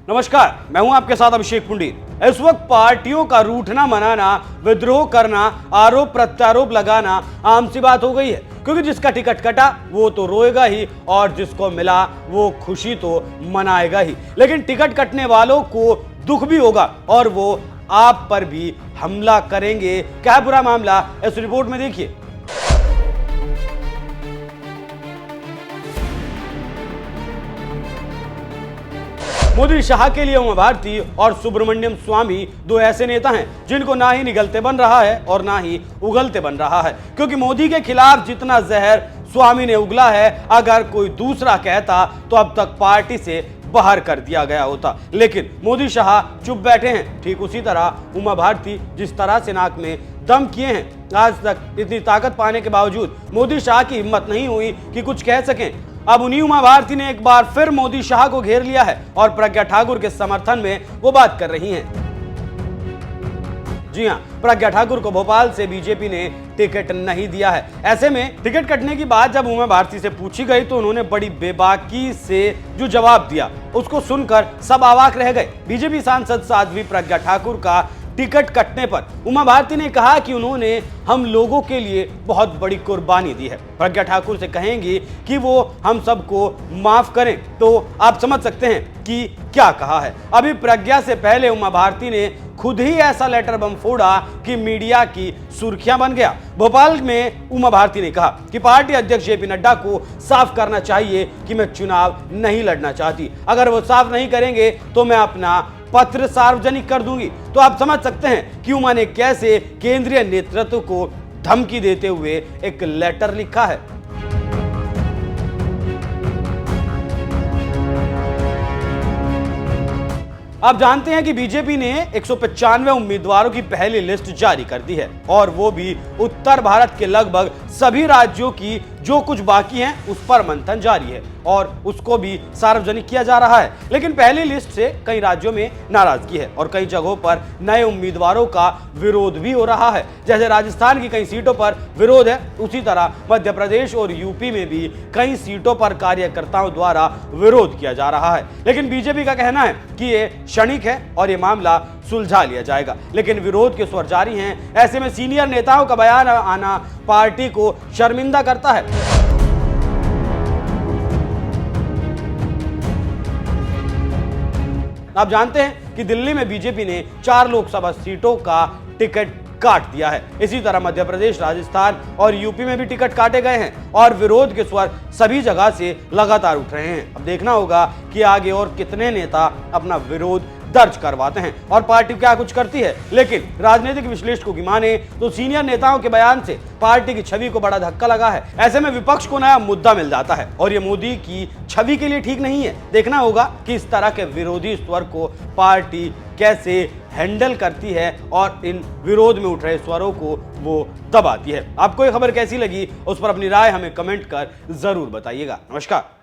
नमस्कार, मैं हूं आपके साथ अभिषेक पुंडीर। इस वक्त पार्टियों का रूठना मनाना, विद्रोह करना, आरोप प्रत्यारोप लगाना आम सी बात हो गई है, क्योंकि जिसका टिकट कटा वो तो रोएगा ही और जिसको मिला वो खुशी तो मनाएगा ही। लेकिन टिकट कटने वालों को दुख भी होगा और वो आप पर भी हमला करेंगे। क्या है पूरा मामला, इस रिपोर्ट में देखिए। मोदी शाह के लिए उमा भारती और सुब्रमण्यम स्वामी दो ऐसे नेता हैं जिनको ना ही निगलते बन रहा है और ना ही उगलते बन रहा है, क्योंकि मोदी के खिलाफ जितना जहर स्वामी ने उगला है, अगर कोई दूसरा कहता तो अब तक पार्टी से बाहर कर दिया गया होता। लेकिन मोदी शाह चुप बैठे हैं। ठीक उसी तरह उमा भारती जिस तरह से नाक में दम किए हैं, आज तक इतनी ताकत पाने के बावजूद मोदी शाह की हिम्मत नहीं हुई कि कुछ कह सकें। अब उन्हीं उमा भारती ने एक बार फिर मोदी शाह को घेर लिया है और प्रज्ञा ठाकुर के समर्थन में वो बात कर रही हैं। जी हां, प्रज्ञा ठाकुर को भोपाल से बीजेपी ने टिकट नहीं दिया है। ऐसे में टिकट कटने की बात जब उमा भारती से पूछी गई तो उन्होंने बड़ी बेबाकी से जो जवाब दिया उसको सुनकर सब अवाक रह गए। बीजेपी सांसद साध्वी प्रज्ञा ठाकुर का टिकट कटने पर उमा भारती ने कहा कि उन्होंने हम लोगों के लिए बहुत बड़ी कुर्बानी दी है। प्रज्ञा ठाकुर से कहेंगी कि वो हम सबको माफ करें तो आप समझ सकते हैं कि क्या कहा है। अभी प्रज्ञा से पहले उमा भारती ने खुद ही ऐसा लेटर बम फोड़ा कि मीडिया की सुर्खियां बन गया। भोपाल में उमा भारती ने कहा कि पार्टी अध्यक्ष जेपी नड्डा को साफ करना चाहिए कि मैं चुनाव नहीं लड़ना चाहती। अगर वो साफ नहीं करेंगे तो मैं अपना पत्र सार्वजनिक कर दूंगी। तो आप समझ सकते हैं कि उमा ने कैसे केंद्रीय नेतृत्व को धमकी देते हुए एक लेटर लिखा है। आप जानते हैं कि बीजेपी ने 195 उम्मीदवारों की पहली लिस्ट जारी कर दी है और वो भी उत्तर भारत के लगभग सभी राज्यों की। जो कुछ बाकी हैं उस पर मंथन जारी है और उसको भी सार्वजनिक किया जा रहा है। लेकिन पहली लिस्ट से कई राज्यों में नाराजगी है और कई जगहों पर नए उम्मीदवारों का विरोध भी हो रहा है। जैसे राजस्थान की कई सीटों पर विरोध है, उसी तरह मध्य प्रदेश और यूपी में भी कई सीटों पर कार्यकर्ताओं द्वारा विरोध किया जा रहा है। लेकिन बीजेपी का कहना है कि ये क्षणिक है और ये मामला सुलझा लिया जाएगा। लेकिन विरोध के स्वर जारी हैं। ऐसे में सीनियर नेताओं का बयान आना पार्टी को शर्मिंदा करता है। आप जानते हैं कि दिल्ली में बीजेपी ने 4 लोकसभा सीटों का टिकट काट दिया है। इसी तरह मध्य प्रदेश, राजस्थान और यूपी में भी टिकट काटे गए हैं और विरोध के स्वर सभी जगह से लगातार उठ रहे हैं। अब देखना होगा कि आगे और कितने नेता अपना विरोध दर्ज करवाते हैं और पार्टी क्या कुछ करती है। लेकिन राजनीतिक विश्लेषकों की माने तो सीनियर नेताओं के बयान से पार्टी की छवि को बड़ा धक्का लगा है। ऐसे में विपक्ष को नया मुद्दा मिल जाता है और ये मोदी की छवि के लिए ठीक नहीं है। देखना होगा कि इस तरह के विरोधी स्वर को पार्टी कैसे हैंडल करती है और इन विरोध में उठ रहे स्वरों को वो दबाती है। आपको ये खबर कैसी लगी उस पर अपनी राय हमें कमेंट कर जरूर बताइएगा। नमस्कार।